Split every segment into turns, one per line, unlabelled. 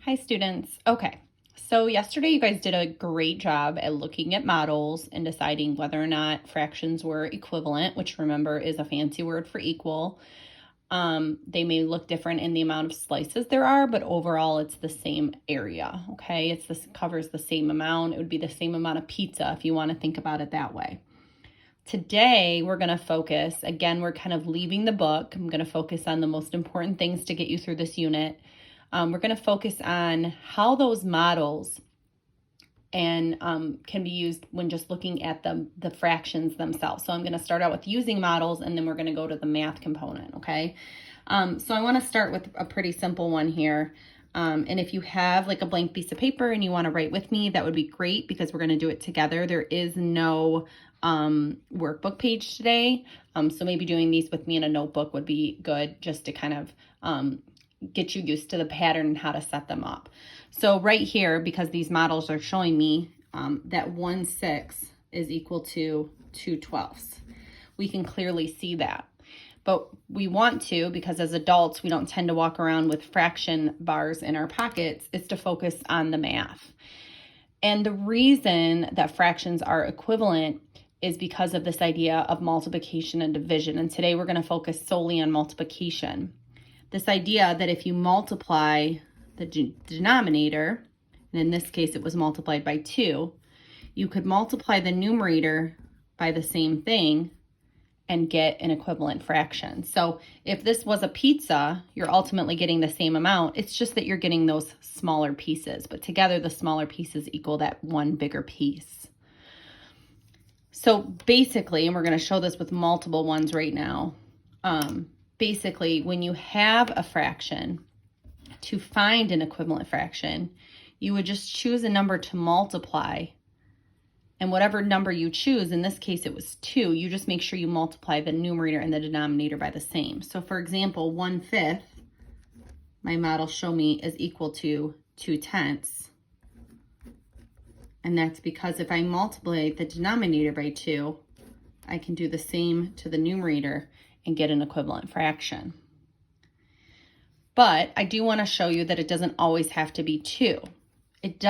Hi students. Okay, so yesterday you guys did a great job at looking at models and deciding whether or not fractions were equivalent, which remember is a fancy word for equal. They may look different in the amount of slices there are, but overall it's the same area, okay? This covers the same amount. It would be the same amount of pizza if you want to think about it that way. Today we're going to focus, again, we're kind of leaving the book. I'm going to focus on the most important things to get you through this unit. We're going to focus on how those models and can be used when just looking at the fractions themselves. So I'm going to start out with using models, and then we're going to go to the math component, okay? So I want to start with a pretty simple one here. And if you have like a blank piece of paper and you want to write with me, that would be great because we're going to do it together. There is no workbook page today. So maybe doing these with me in a notebook would be good just to kind of get you used to the pattern and how to set them up. So right here, because these models are showing me that 1/6 is equal to 2/12. We can clearly see that. But we want to, because as adults, we don't tend to walk around with fraction bars in our pockets, is to focus on the math. And the reason that fractions are equivalent is because of this idea of multiplication and division. And today we're going to focus solely on multiplication. This idea that if you multiply the denominator, and in this case it was multiplied by 2, you could multiply the numerator by the same thing and get an equivalent fraction. So if this was a pizza, you're ultimately getting the same amount. It's just that you're getting those smaller pieces, but together the smaller pieces equal that one bigger piece. So basically, and we're going to show this with multiple ones right now, basically, when you have a fraction, to find an equivalent fraction, you would just choose a number to multiply. And whatever number you choose, in this case it was 2, you just make sure you multiply the numerator and the denominator by the same. So for example, 1/5, my model show me, is equal to 2/10. And that's because if I multiply the denominator by 2, I can do the same to the numerator and get an equivalent fraction. But I do want to show you that it doesn't always have to be 2. It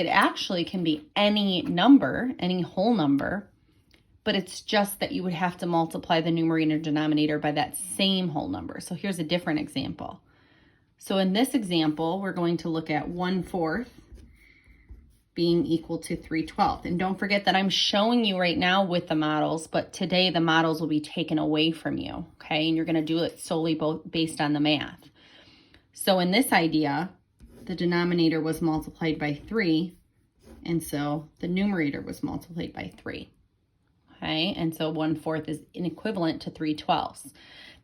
actually can be any number, any whole number, but it's just that you would have to multiply the numerator and denominator by that same whole number. So here's a different example. So in this example, we're going to look at 1/4 being equal to 3/12. And don't forget that I'm showing you right now with the models, but today the models will be taken away from you, okay? And you're going to do it solely based on the math. So in this idea, the denominator was multiplied by 3, and so the numerator was multiplied by 3, okay? And so 1/4 is equivalent to 3/12.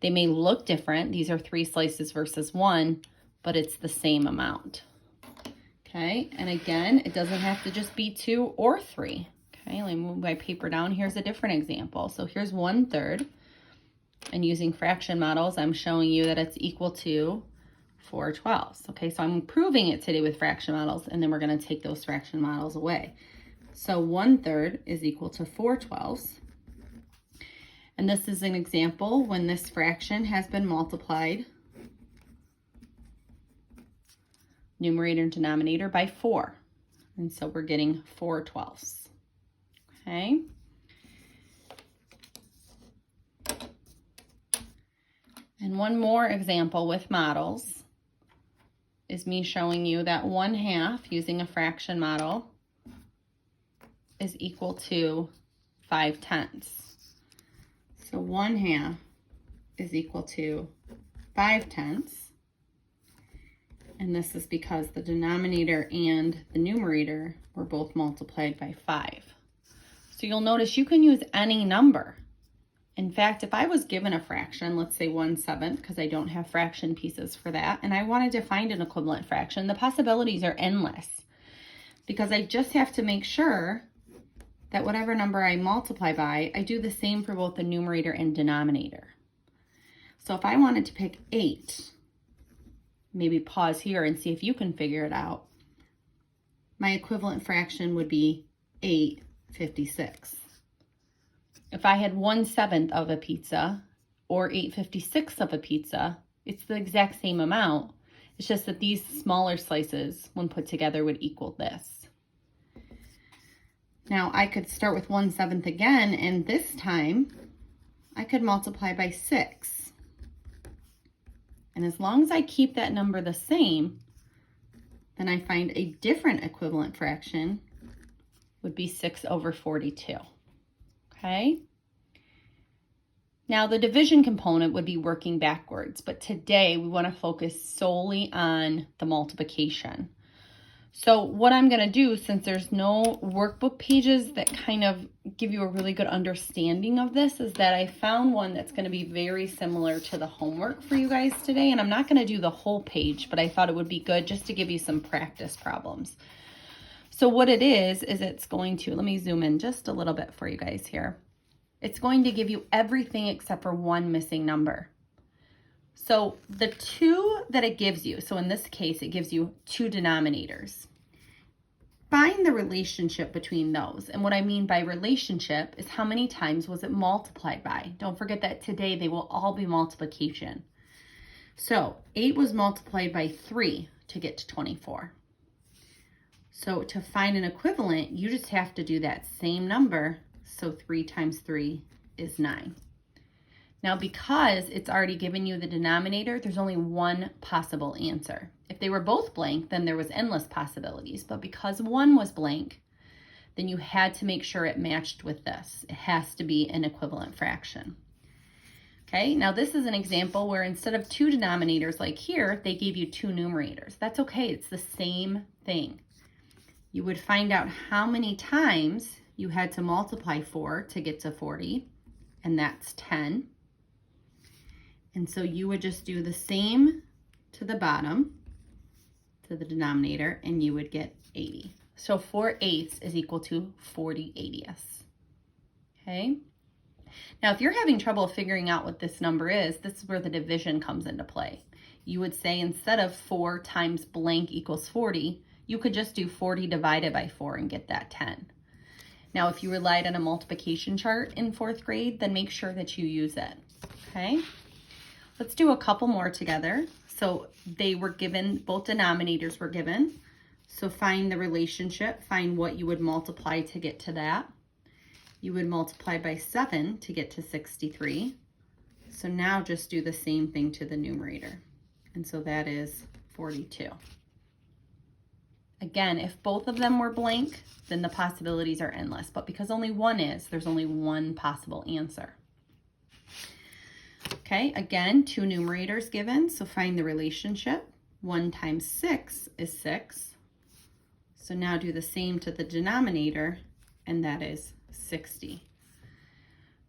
They may look different. These are 3 slices versus 1, but it's the same amount. Okay, and again, it doesn't have to just be 2 or 3. Okay, let me move my paper down. Here's a different example. So here's 1/3, and using fraction models, I'm showing you that it's equal to 4/12. Okay, so I'm proving it today with fraction models, and then we're going to take those fraction models away. So 1/3 is equal to 4/12. And this is an example when this fraction has been multiplied, numerator and denominator, by 4. And so we're getting 4/12. Okay. And one more example with models is me showing you that 1/2 using a fraction model is equal to 5/10. So 1/2 is equal to 5/10. And this is because the denominator and the numerator were both multiplied by 5. So you'll notice you can use any number. In fact, if I was given a fraction, let's say 1/7, because I don't have fraction pieces for that, and I wanted to find an equivalent fraction, the possibilities are endless. Because I just have to make sure that whatever number I multiply by, I do the same for both the numerator and denominator. So if I wanted to pick 8, maybe pause here and see if you can figure it out. My equivalent fraction would be 8/56. If I had 1/7 of a pizza or 8/56 of a pizza, it's the exact same amount. It's just that these smaller slices, when put together, would equal this. Now I could start with 1/7 again, and this time I could multiply by 6. And as long as I keep that number the same, then I find a different equivalent fraction would be 6/42. Okay? Now the division component would be working backwards, but today we want to focus solely on the multiplication. So what I'm going to do, since there's no workbook pages that kind of give you a really good understanding of this, is that I found one that's going to be very similar to the homework for you guys today. And I'm not going to do the whole page, but I thought it would be good just to give you some practice problems. So what it is it's going to, let me zoom in just a little bit for you guys here. It's going to give you everything except for one missing number. So the 2 that it gives you, so in this case, it gives you 2 denominators. Find the relationship between those. And what I mean by relationship is how many times was it multiplied by? Don't forget that today they will all be multiplication. So 8 was multiplied by 3 to get to 24. So to find an equivalent, you just have to do that same number. So 3 times 3 is 9. Now, because it's already given you the denominator, there's only one possible answer. If they were both blank, then there was endless possibilities. But because one was blank, then you had to make sure it matched with this. It has to be an equivalent fraction. Okay, now this is an example where instead of 2 denominators like here, they gave you 2 numerators. That's okay, it's the same thing. You would find out how many times you had to multiply 4 to get to 40, and that's 10. And so you would just do the same to the bottom, to the denominator, and you would get 80. So 4/8 is equal to 40/80. Okay? Now, if you're having trouble figuring out what this number is, this is where the division comes into play. You would say instead of 4 times blank equals 40, you could just do 40 divided by 4 and get that 10. Now, if you relied on a multiplication chart in 4th grade, then make sure that you use it, okay? Let's do a couple more together. So they were given, both denominators were given. So find the relationship, find what you would multiply to get to that. You would multiply by 7 to get to 63. So now just do the same thing to the numerator. And so that is 42. Again, if both of them were blank, then the possibilities are endless. But because only one is, there's only one possible answer. Okay, again, 2 numerators given, so find the relationship. 1 times 6 is 6. So now do the same to the denominator, and that is 60.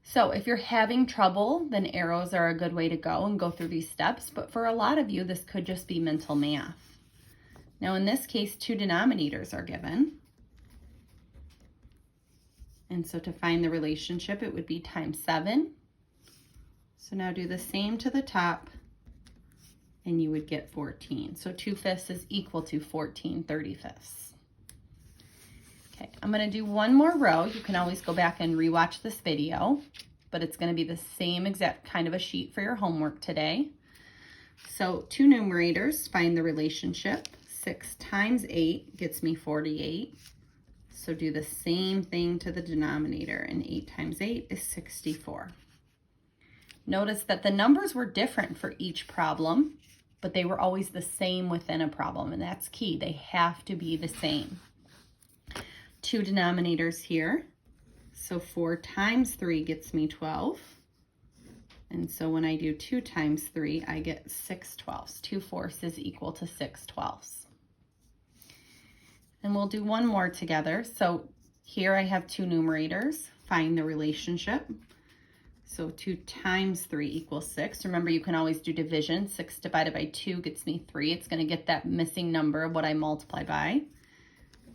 So if you're having trouble, then arrows are a good way to go and go through these steps. But for a lot of you, this could just be mental math. Now in this case, 2 denominators are given. And so to find the relationship, it would be times 7. So now do the same to the top, and you would get 14. So 2/5 is equal to 14/35. Okay, I'm going to do one more row. You can always go back and rewatch this video, but it's going to be the same exact kind of a sheet for your homework today. So 2 numerators, find the relationship. 6 times 8 gets me 48. So do the same thing to the denominator, and 8 times 8 is 64. Notice that the numbers were different for each problem, but they were always the same within a problem, and that's key. They have to be the same. 2 denominators here. So 4 times 3 gets me 12. And so when I do 2 times 3, I get 6/12. 2/4 is equal to 6/12. And we'll do one more together. So here I have 2 numerators. Find the relationship. So 2 times 3 equals 6. Remember, you can always do division. 6 divided by 2 gets me 3. It's going to get that missing number of what I multiply by.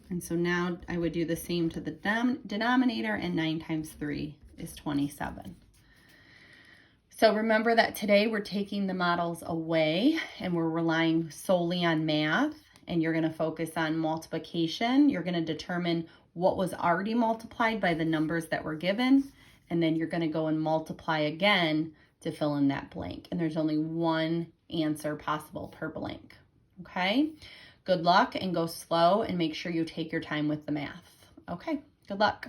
And so now I would do the same to the denominator, and 9 times 3 is 27. So remember that today we're taking the models away and we're relying solely on math, and you're going to focus on multiplication. You're going to determine what was already multiplied by the numbers that were given, and then you're going to go and multiply again to fill in that blank. And there's only one answer possible per blank. Okay? Good luck and go slow and make sure you take your time with the math. Okay, good luck.